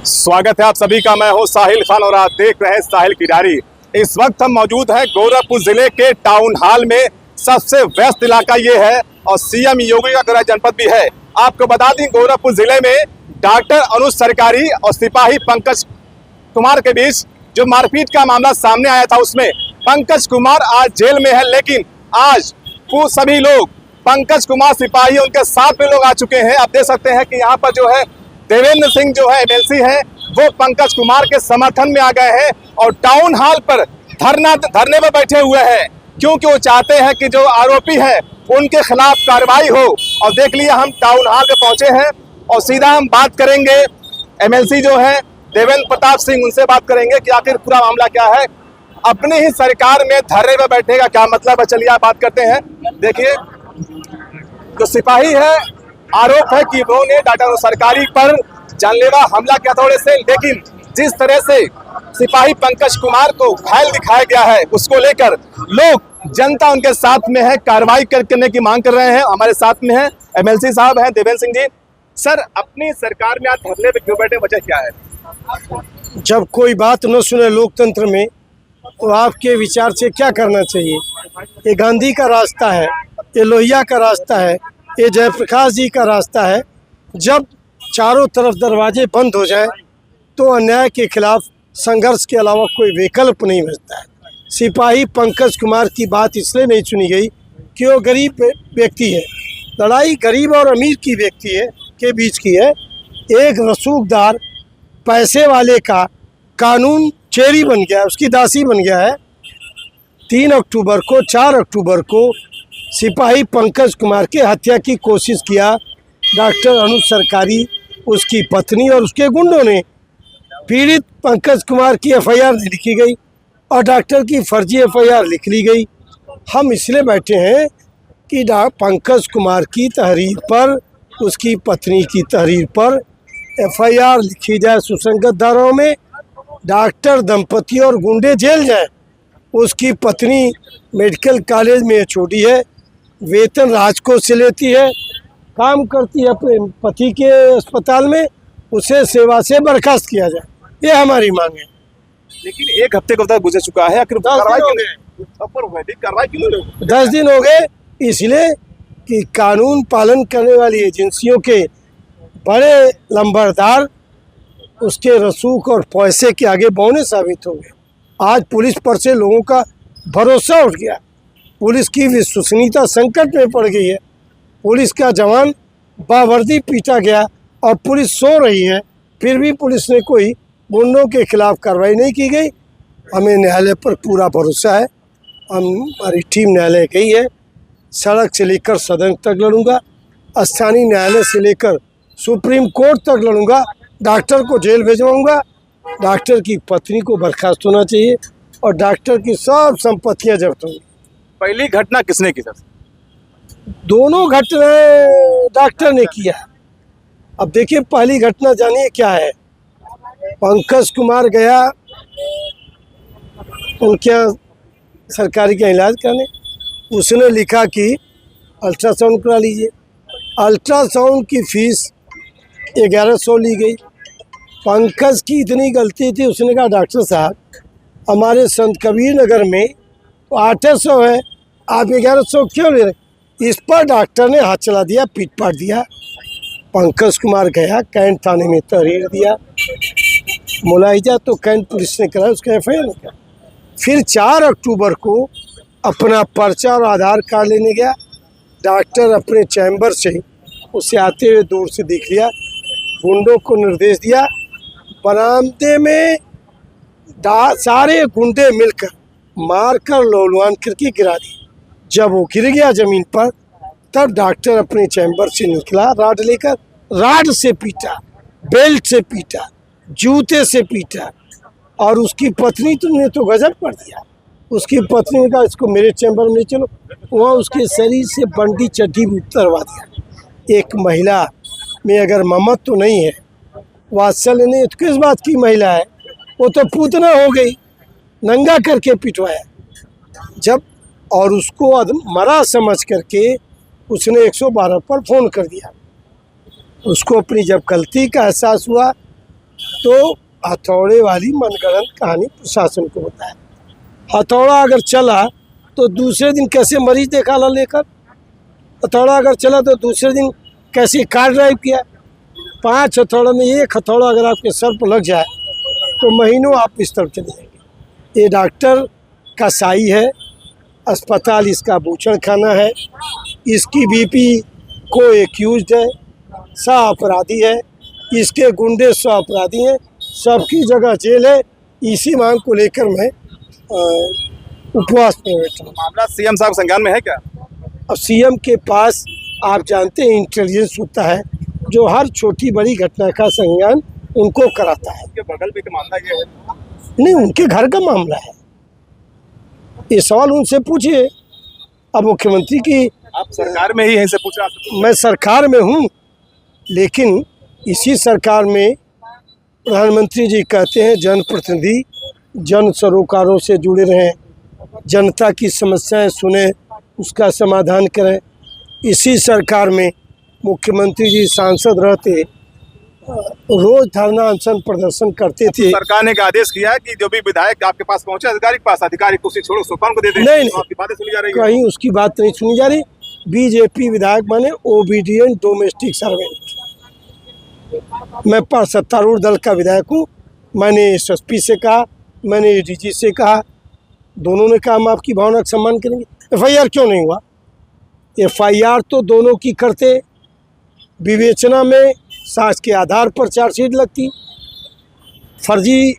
स्वागत है आप सभी का। मैं हूं साहिल खान और आप देख रहे हैं साहिल की डायरी। इस वक्त हम मौजूद हैं गोरखपुर जिले के टाउन हॉल में। सबसे व्यस्त इलाका ये है और सीएम योगी का गृह जनपद भी है। आपको बता दें, गोरखपुर जिले में डॉक्टर अनुज सरकारी और सिपाही पंकज कुमार के बीच जो मारपीट का मामला सामने आया था, उसमें पंकज कुमार आज जेल में है। लेकिन आज वो सभी लोग, पंकज कुमार सिपाही, उनके साथ में लोग आ चुके हैं। आप देख सकते हैं कि यहाँ पर जो है देवेंद्र सिंह जो है एमएलसी है, वो पंकज कुमार के समर्थन में आ गए हैं और टाउन हॉल पर धरने में बैठे हुए हैं, क्योंकि वो चाहते हैं कि जो आरोपी है उनके खिलाफ कार्रवाई हो। और देख लिया, हम टाउन हॉल पे पहुंचे हैं और सीधा हम बात करेंगे एमएलसी जो है देवेंद्र प्रताप सिंह, उनसे बात करेंगे कि आखिर पूरा मामला क्या है। अपनी ही सरकार में धरने में बैठने का क्या मतलब है, चलिए बात करते हैं। देखिए, जो सिपाही है, आरोप है कि उन्होंने डॉक्टर सरकारी पर जानलेवा हमला किया था थोड़े से, लेकिन जिस तरह से सिपाही पंकज कुमार को घायल दिखाया गया है, उसको लेकर लोग, जनता उनके साथ में है, कार्रवाई करने की मांग कर रहे हैं। हमारे साथ में है एमएलसी साहब हैं देवेंद्र सिंह जी। सर, अपनी सरकार में आप धरने पे क्यों बैठे, वजह क्या है? जब कोई बात न सुने लोकतंत्र में, तो आपके विचार से क्या करना चाहिए? ये गांधी का रास्ता है, ये लोहिया का रास्ता है, ये जयप्रकाश जी का रास्ता है। जब चारों तरफ दरवाजे बंद हो जाए तो अन्याय के खिलाफ संघर्ष के अलावा कोई विकल्प नहीं बचता है। सिपाही पंकज कुमार की बात इसलिए नहीं सुनी गई कि वो गरीब व्यक्ति है। लड़ाई गरीब और अमीर की व्यक्ति है के बीच की है। एक रसूखदार पैसे वाले का कानून चेरी बन गया है, उसकी दासी बन गया है। 3 अक्टूबर को, 4 अक्टूबर को सिपाही पंकज कुमार की हत्या की कोशिश किया डॉक्टर अनुज सरकारी, उसकी पत्नी और उसके गुंडों ने। पीड़ित पंकज कुमार की एफआईआर लिखी गई और डॉक्टर की फर्जी एफआईआर लिख ली गई। हम इसलिए बैठे हैं कि पंकज कुमार की तहरीर पर, उसकी पत्नी की तहरीर पर एफआईआर लिखी जाए सुसंगत धाराओं में, डॉक्टर दंपति और गुंडे जेल जाए। उसकी पत्नी मेडिकल कॉलेज में एचओडी है, वेतन राजकोष से लेती है, काम करती है अपने पति के अस्पताल में, उसे सेवा से बर्खास्त किया जाए, ये हमारी मांग है। लेकिन एक हफ्ते को गुजर चुका है, आखिर कार्रवाई क्यों नहीं? 10 दिन हो गए, इसलिए कि कानून पालन करने वाली एजेंसियों के बड़े लंबरदार उसके रसूख और पैसे के आगे बौने साबित हो गए। आज पुलिस पर से लोगों का भरोसा उठ गया, पुलिस की विश्वसनीयता संकट में पड़ गई है। पुलिस का जवान बावर्दी पीटा गया और पुलिस सो रही है, फिर भी पुलिस ने कोई गुंडों के खिलाफ कार्रवाई नहीं की गई। हमें न्यायालय पर पूरा भरोसा है। हमारी टीम न्यायालय गई है, सड़क से लेकर सदन तक लड़ूंगा, स्थानीय न्यायालय से लेकर सुप्रीम कोर्ट तक लड़ूंगा, डॉक्टर को जेल भेजवाऊंगा, डॉक्टर की पत्नी को बर्खास्त होना चाहिए और डॉक्टर की सब संपत्तियां जब्त होंगी। पहली घटना किसने की? सर, दोनों घटनाएं डॉक्टर ने किया। अब देखिए, पहली घटना जानिए क्या है। पंकज कुमार गया उनके यहाँ सरकारी का इलाज करने, उसने लिखा कि अल्ट्रासाउंड करा लीजिए। अल्ट्रासाउंड की फीस 1100 ली गई। पंकज की इतनी गलती थी, उसने कहा डॉक्टर साहब, हमारे संत कबीर नगर में तो 800 है, आप 1100 क्यों ले रहे? इस पर डॉक्टर ने हाथ चला दिया, पीट पाट दिया। पंकज कुमार गया, कैंट थाने में तहरीर दिया, मुलाहिजा तो कैंट पुलिस ने कराया, उसका एफआईआर नहीं किया। फिर 4 अक्टूबर को अपना पर्चा और आधार कार्ड लेने गया। डॉक्टर अपने चैम्बर से उसे आते हुए दूर से देख लिया, गुंडों को निर्देश दिया, बरामदे में सारे गुंडे मिलकर मारकर लौलवान करके गिरा दिए। जब वो गिर गया जमीन पर, तब डॉक्टर अपने चैम्बर से निकला, राड लेकर, राड से पीटा, बेल्ट से पीटा, जूते से पीटा। और उसकी पत्नी ने तो गजब कर दिया। उसकी पत्नी ने कहा, इसको मेरे चैम्बर में चलो। वहाँ उसके शरीर से बंडी चड्डी भी उतरवा दिया। एक महिला में अगर ममत तो नहीं है, वात्सल्य नहीं है, तो किस बात की महिला है? वो तो पूतना हो गई, नंगा करके पिटवाया। जब और उसको मरा समझ करके उसने 112 पर फ़ोन कर दिया। उसको अपनी जब गलती का एहसास हुआ तो हथौड़े वाली मनगढ़ंत कहानी प्रशासन को बताया। हथौड़ा अगर चला तो दूसरे दिन कैसे मरीज देखा ला लेकर, हथौड़ा अगर चला तो दूसरे दिन कैसे कार ड्राइव किया। 5 हथौड़ा में एक हथौड़ा अगर आपके सर पर लग जाए तो महीनों आप इस तरफ चले जाएंगे। ये डॉक्टर का साई है, अस्पताल इसका बूचड़ खाना है, इसकी बीपी को एक्यूज्ड है, सा अपराधी है, इसके गुंडे 100 अपराधी हैं, सबकी जगह जेल है। इसी मांग को लेकर मैं उपवास में बैठा हूँ। मामला सीएम साहब संज्ञान में है क्या? अब सीएम के पास आप जानते हैं इंटेलिजेंस होता है जो हर छोटी बड़ी घटना का संज्ञान उनको कराता है। उनके बगल में का मामला ये है? नहीं, उनके घर का मामला है, ये सवाल उनसे पूछिए। अब मुख्यमंत्री की आप सरकार में ही यहीं से पूछ रहा था? मैं सरकार में हूँ, लेकिन इसी सरकार में प्रधानमंत्री जी कहते हैं जनप्रतिनिधि जन सरोकारों से जुड़े रहें, जनता की समस्याएं सुने, उसका समाधान करें। इसी सरकार में मुख्यमंत्री जी सांसद रहते रोज धरना अनशन प्रदर्शन करते थे। सरकार ने एक आदेश किया है कि जो भी विधायक आपके पास पहुंचे अधिकारी के पास, अधिकारी कुर्सी छोड़ो सुकौन को दे दें। नहीं, तो आपकी बातें सुनी जा रही है? कहीं उसकी बात नहीं सुनी जा रही। बीजेपी विधायक माने ओबीडियंट डोमेस्टिक सर्वेंट। मैं सत्तारूढ़ दल का विधायक हूँ। मैंने एसएसपी से कहा, मैंने एडीजी से कहा, दोनों ने कहा हम आपकी भावना का सम्मान करेंगे। एफआईआर क्यों नहीं हुआ? एफआईआर तो दोनों की करते, विवेचना में साक्ष्य के आधार पर चार्जशीट लगती। फर्जी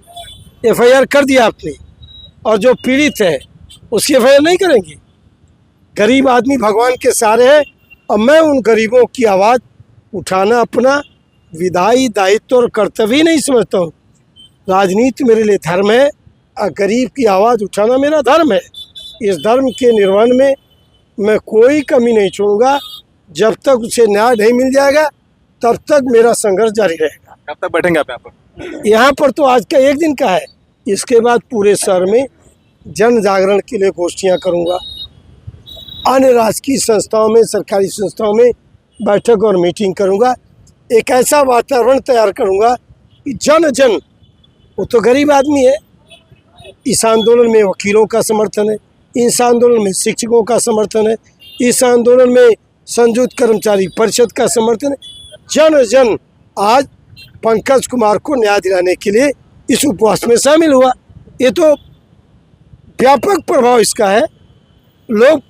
एफआईआर कर दिया आपने, और जो पीड़ित है उसकी एफआईआर नहीं करेंगे। गरीब आदमी भगवान के सहारे है, और मैं उन गरीबों की आवाज़ उठाना अपना विधायी दायित्व और कर्तव्य नहीं समझता हूँ। राजनीति मेरे लिए धर्म है, और गरीब की आवाज़ उठाना मेरा धर्म है। इस धर्म के निर्वहन में मैं कोई कमी नहीं छोड़ूंगा। जब तक उसे न्याय नहीं मिल जाएगा तब तक मेरा संघर्ष जारी रहेगा। कब तक बैठेंगे आप यहाँ पर? यहाँ पर तो आज का एक दिन का है, इसके बाद पूरे शहर में जन जागरण के लिए गोष्ठियाँ करूँगा। अन्य राजकीय संस्थाओं में, सरकारी संस्थाओं में बैठक और मीटिंग करूँगा। एक ऐसा वातावरण तैयार करूँगा कि जन जन, वो तो गरीब आदमी है, इस आंदोलन में वकीलों का समर्थन है, इस आंदोलन में शिक्षकों का समर्थन है, इस आंदोलन में संयुक्त कर्मचारी परिषद का समर्थन है। जन जन आज पंकज कुमार को न्याय दिलाने के लिए इस उपवास में शामिल हुआ। ये तो व्यापक प्रभाव इसका है। लोग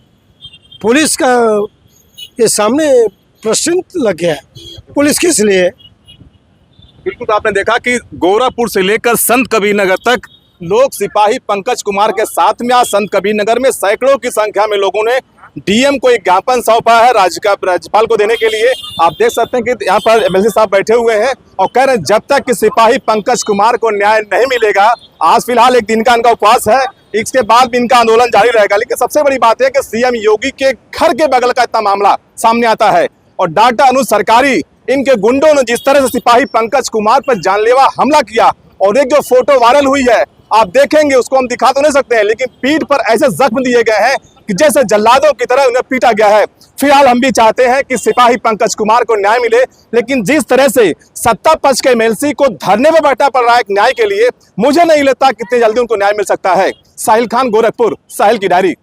पुलिस का ये सामने प्रश्न लग गया है, पुलिस किस लिए है? बिल्कुल, आपने देखा कि गोरखपुर से लेकर संत कबीर नगर तक लोग सिपाही पंकज कुमार के साथ में आज संत कबीर नगर में सैकड़ों की संख्या में लोगों ने डीएम को एक ज्ञापन सौंपा है राज्यपाल को देने के लिए। आप देख सकते हैं कि यहाँ पर एमएलसी साहब बैठे हुए हैं और कह रहे हैं जब तक कि सिपाही पंकज कुमार को न्याय नहीं मिलेगा, आज फिलहाल एक दिन का इनका उपवास है, इसके बाद भी इनका आंदोलन जारी रहेगा। लेकिन सबसे बड़ी बात है कि सीएम योगी के घर के बगल का इतना मामला सामने आता है और डाटा अनुसार सरकारी इनके गुंडों ने जिस तरह से सिपाही पंकज कुमार पर जानलेवा हमला किया, और एक जो फोटो वायरल हुई है आप देखेंगे, उसको हम दिखा तो नहीं सकते हैं, लेकिन पीठ पर ऐसे जख्म दिए गए हैं कि जैसे जल्लादों की तरह उन्हें पीटा गया है। फिलहाल हम भी चाहते हैं कि सिपाही पंकज कुमार को न्याय मिले, लेकिन जिस तरह से सत्ता पक्ष के एमएलसी को धरने में बैठा पड़ रहा है न्याय के लिए, मुझे नहीं लगता कितनी जल्दी उनको न्याय मिल सकता है। साहिल खान, गोरखपुर, साहिल की डायरी।